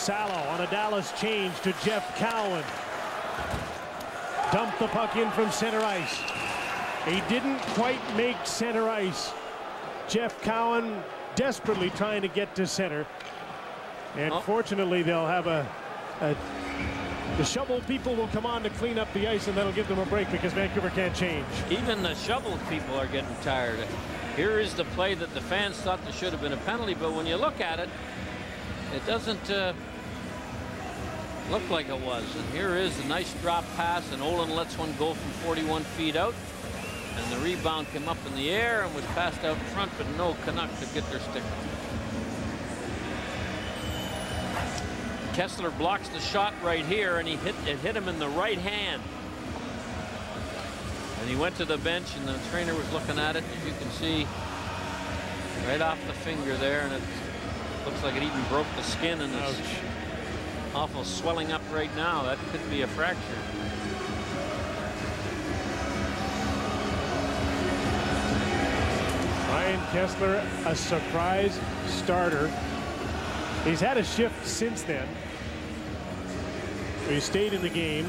Salo on a Dallas change to Jeff Cowan. Dumped the puck in from center ice. He didn't quite make center ice. Jeff Cowan desperately trying to get to center. And fortunately, they'll have the shovel people will come on to clean up the ice, and that'll give them a break because Vancouver can't change. Even the shovel people are getting tired. Here is the play that the fans thought there should have been a penalty, but when you look at it, it doesn't look like it was. And here is a nice drop pass, and Olin lets one go from 41 feet out. And the rebound came up in the air and was passed out front, but no Canuck could get their stick. Kessler blocks the shot right here, and it hit him in the right hand. And he went to the bench, and the trainer was looking at it, as you can see, right off the finger there, and it looks like it even broke the skin, and it's awful swelling up right now. That could be a fracture. Ryan Kessler, a surprise starter. He's had a shift since then. He stayed in the game.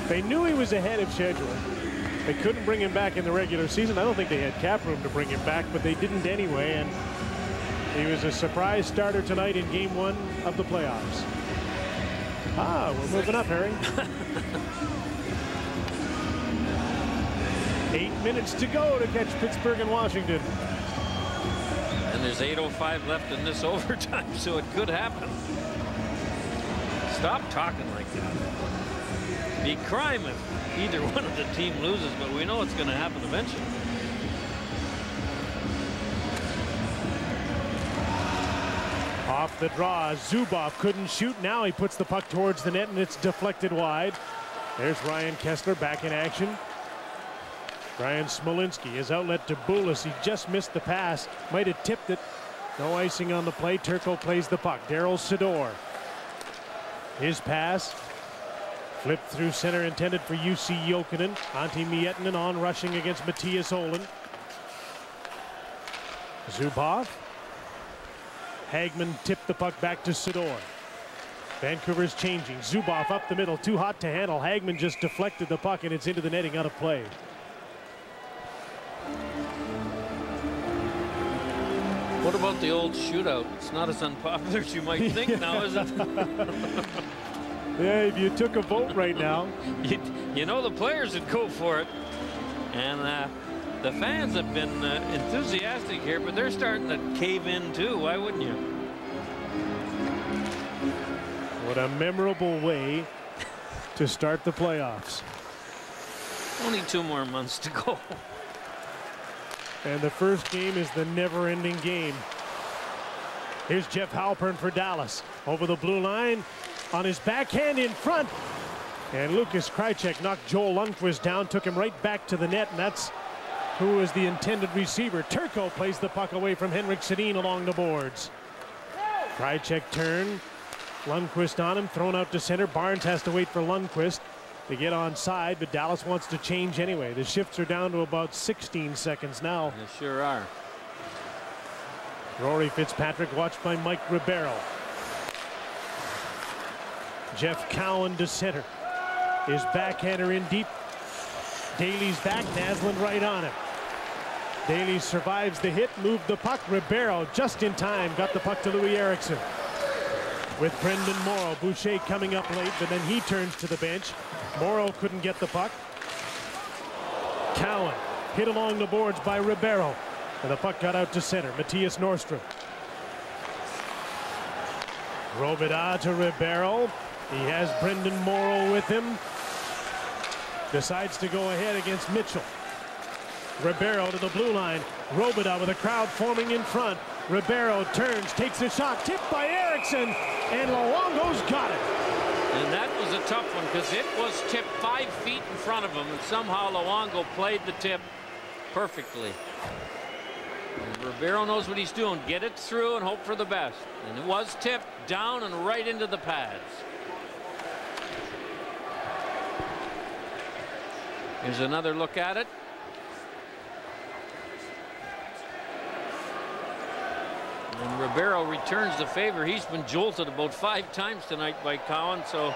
They knew he was ahead of schedule. They couldn't bring him back in the regular season. I don't think they had cap room to bring him back, but they didn't anyway. And he was a surprise starter tonight in game 1 of the playoffs. We're moving up, Harry. 8 minutes to go to catch Pittsburgh and Washington. And there's 8:05 left in this overtime, so it could happen. Stop talking like that. Be crime if either one of the team loses, but we know it's going to happen eventually. Off the draw, Zubov couldn't shoot. Now he puts the puck towards the net, and it's deflected wide. There's Ryan Kessler back in action. Brian Smolinski, his outlet to Boulis. He just missed the pass. Might have tipped it. No icing on the play. Turco plays the puck. Daryl Sador. His pass. Flipped through center, intended for UC Jokinen. Antti Miettinen on rushing against Matthias Olin. Zubov. Hagman tipped the puck back to Sador. Vancouver's changing. Zubov up the middle. Too hot to handle. Hagman just deflected the puck, and it's into the netting out of play. What about the old shootout? It's not as unpopular as you might think now, is it? Yeah, if you took a vote right now. You know the players would go for it. And the fans have been enthusiastic here, but they're starting to cave in too. Why wouldn't you? What a memorable way to start the playoffs. Only 2 more months to go. And the first game is the never-ending game. Here's Jeff Halpern for Dallas. Over the blue line, on his backhand in front. And Lukas Krajicek knocked Joel Lundqvist down, took him right back to the net, and that's who is the intended receiver. Turco plays the puck away from Henrik Sedin along the boards. Krajicek turn. Lundqvist on him, thrown out to center. Barnes has to wait for Lundqvist to get onside, but Dallas wants to change anyway. The shifts are down to about 16 seconds now. They sure are. Rory Fitzpatrick watched by Mike Ribeiro. Jeff Cowan to center. His backhander in deep. Daly's back, Naslund right on him. Daly survives the hit, moved the puck. Ribeiro just in time got the puck to Louis Eriksson. With Brendan Morrow, Boucher coming up late, but then he turns to the bench. Morrow couldn't get the puck. Cowan hit along the boards by Ribeiro, and the puck got out to center. Matthias Norstrom. Robida to Ribeiro. He has Brendan Morrow with him. Decides to go ahead against Mitchell. Ribeiro to the blue line. Robida with a crowd forming in front. Ribeiro turns, takes a shot, tipped by Eriksson, and Luongo's got it. And that was a tough one because it was tipped 5 feet in front of him, and somehow Luongo played the tip perfectly. And Ribeiro knows what he's doing. Get it through and hope for the best. And it was tipped down and right into the pads. Here's another look at it. And Ribeiro returns the favor. He's been jolted about 5 times tonight by Cowan, so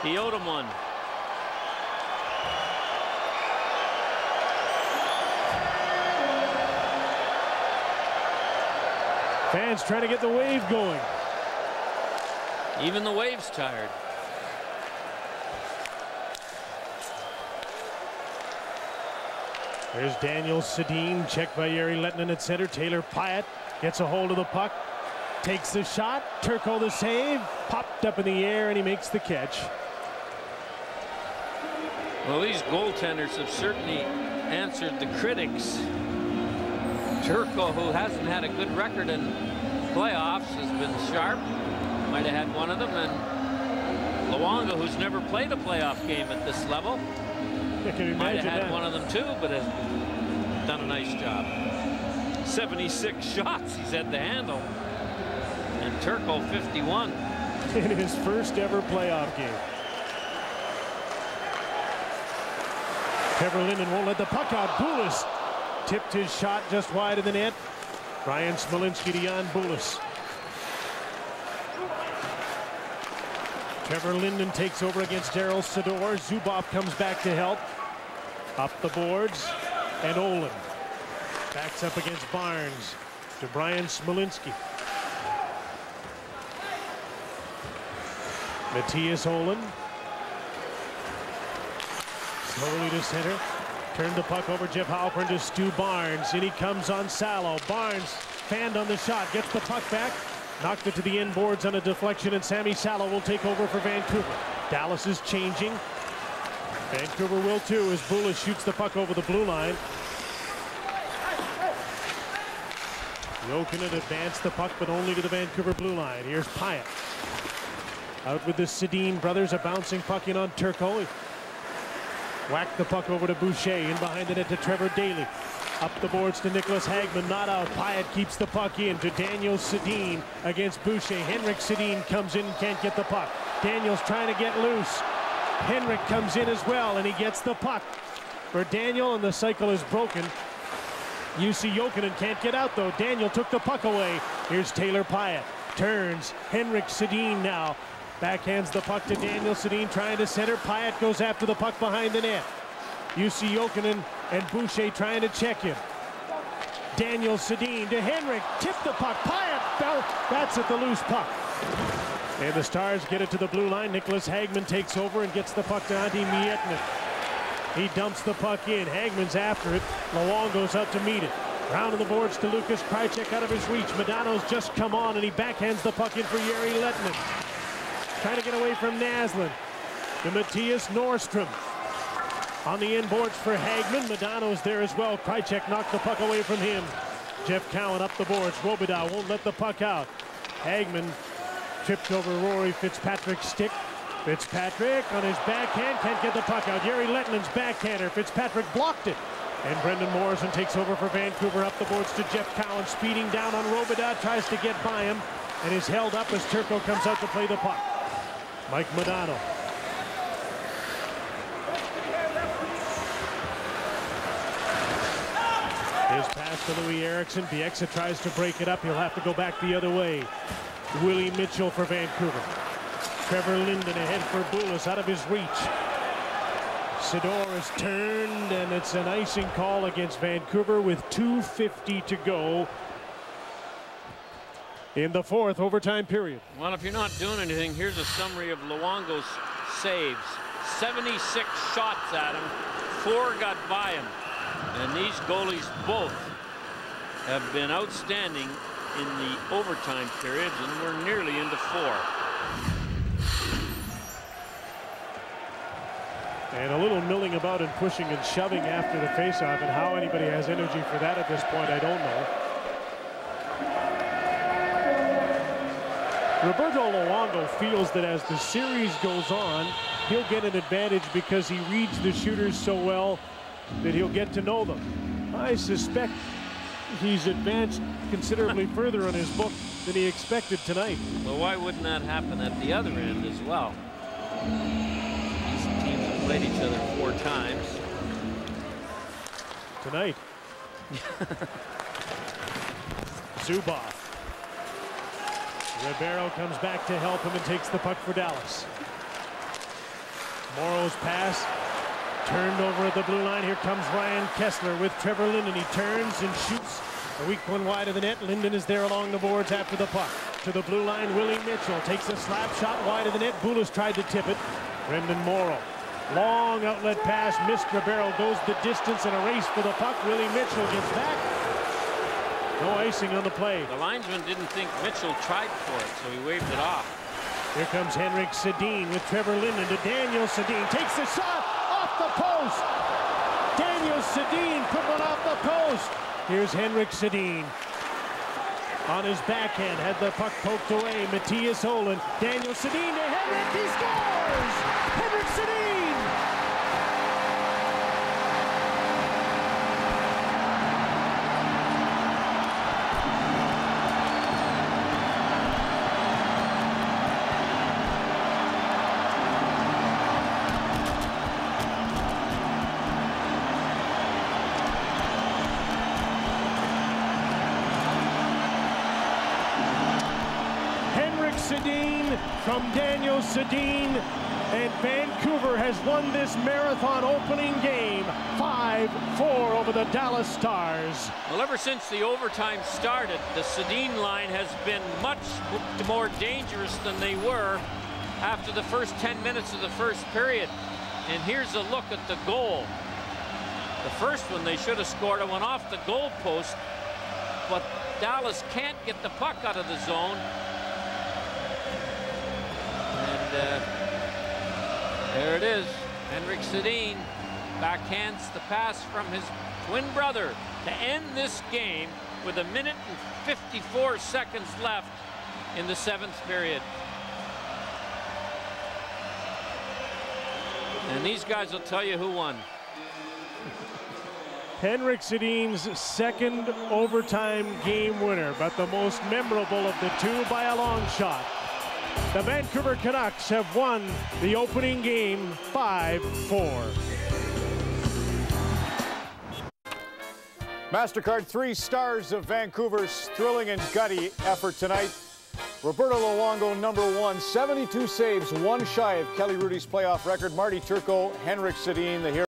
he owed him one. Fans trying to get the wave going. Even the wave's tired. There's Daniel Sedin, checked by Jere Lehtinen at center. Taylor Pyatt gets a hold of the puck, takes the shot. Turco the save, popped up in the air, and he makes the catch. Well, these goaltenders have certainly answered the critics. Turco, who hasn't had a good record in playoffs, has been sharp. Might have had one of them. And Luongo, who's never played a playoff game at this level, might have had one of them too, but has done a nice job. 76 shots he's had to handle. And Turco 51. In his first ever playoff game. Trevor Linden won't let the puck out. Bulis tipped his shot just wide of the net. Ryan Smolinski to Jan Bulis. Trevor Linden takes over against Daryl Sador. Zubov comes back to help. Up the boards, and Olin backs up against Barnes to Brian Smolinski. Matthias Olin slowly to center. Turned the puck over. Jeff Halpern to Stu Barnes. In he comes on Salo. Barnes fanned on the shot. Gets the puck back. Knocked it to the inboards on a deflection, and Sammy Salo will take over for Vancouver. Dallas is changing. Vancouver will too as Bulis shoots the puck over the blue line. Jokinen advanced the puck, but only to the Vancouver blue line. Here's Pyatt. Out with the Sedin brothers. A bouncing puck in on Turco. He whacked the puck over to Boucher. In behind the net to Trevor Daley. Up the boards to Nicholas Hagman. Not out. Pyatt keeps the puck in to Daniel Sedin against Boucher. Henrik Sedin comes in and can't get the puck. Daniel's trying to get loose. Henrik comes in as well, and he gets the puck for Daniel, and the cycle is broken. UC Jokinen can't get out, though. Daniel took the puck away. Here's Taylor Pyatt. Turns. Henrik Sedin now backhands the puck to Daniel Sedin, trying to center. Pyatt goes after the puck behind the net. UC Jokinen and Boucher trying to check him. Daniel Sedin to Henrik. Tip the puck. Pyatt bats at the loose puck. And the Stars get it to the blue line. Nicholas Hagman takes over and gets the puck to Antti Mietinen. He dumps the puck in. Hagman's after it. Luongo's out to meet it. Round of the boards to Lukas Krajicek out of his reach. Modano's just come on, and he backhands the puck in for Jere Lehtinen. Trying to get away from Naslund. To Matthias Norstrom. On the inboards for Hagman. Modano's there as well. Krajicek knocked the puck away from him. Jeff Cowan up the boards. Robidoux won't let the puck out. Hagman tripped over Rory Fitzpatrick's stick. Fitzpatrick on his backhand can't get the puck out. Jere Lehtinen's backhander. Fitzpatrick blocked it. And Brendan Morrison takes over for Vancouver up the boards to Jeff Cowan. Speeding down on Robidoux. Tries to get by him. And is held up as Turco comes out to play the puck. Mike Modano. His pass to Louis Eriksson. Bieksa tries to break it up. He'll have to go back the other way. Willie Mitchell for Vancouver. Trevor Linden ahead for Bulis out of his reach. Sador is turned, and it's an icing call against Vancouver with 2:50 to go in the fourth overtime period. Well, if you're not doing anything, here's a summary of Luongo's saves. 76 shots at him, 4 got by him. And these goalies both have been outstanding in the overtime periods, and we're nearly into 4. And a little milling about and pushing and shoving after the faceoff, and how anybody has energy for that at this point, I don't know. Roberto Luongo feels that as the series goes on, he'll get an advantage because he reads the shooters so well that he'll get to know them. I suspect he's advanced considerably further on his book than he expected tonight. Well, why wouldn't that happen at the other end as well? These teams have played each other 4 times. Tonight. Zubov Ribeiro comes back to help him and takes the puck for Dallas. Morrow's pass turned over at the blue line. Here comes Ryan Kessler with Trevor Linden. He turns and shoots a weak one wide of the net. Linden is there along the boards after the puck. To the blue line, Willie Mitchell takes a slap shot wide of the net. Boulos tried to tip it. Brendan Morrow. Long outlet pass, missed. Ribeiro goes the distance in a race for the puck. Willie Mitchell gets back. No icing on the play. The linesman didn't think Mitchell tried for it, so he waved it off. Here comes Henrik Sedin with Trevor Linden to Daniel Sedin. Takes the shot off the post. Daniel Sedin put one off the post. Here's Henrik Sedin. On his backhand, had the puck poked away. Matthias Olin. Daniel Sedin to Henrik. He scores! Henrik Sedin! Sedin from Daniel Sedin, and Vancouver has won this marathon opening game 5-4 over the Dallas Stars. Well, ever since the overtime started, the Sedin line has been much more dangerous than they were after the first 10 minutes of the first period. And here's a look at the goal. The first one, they should have scored a one off the goal post, but Dallas can't get the puck out of the zone. There it is. Henrik Sedin backhands the pass from his twin brother to end this game with 1 minute and 54 seconds left in the 7th period. And these guys will tell you who won. Henrik Sedin's second overtime game winner, but the most memorable of the two by a long shot. The Vancouver Canucks have won the opening game 5-4. MasterCard, 3 stars of Vancouver's thrilling and gutty effort tonight. Roberto Luongo, #1, 72 saves, 1 shy of Kelly Hrudey's playoff record. Marty Turco, Henrik Sedin, the hero.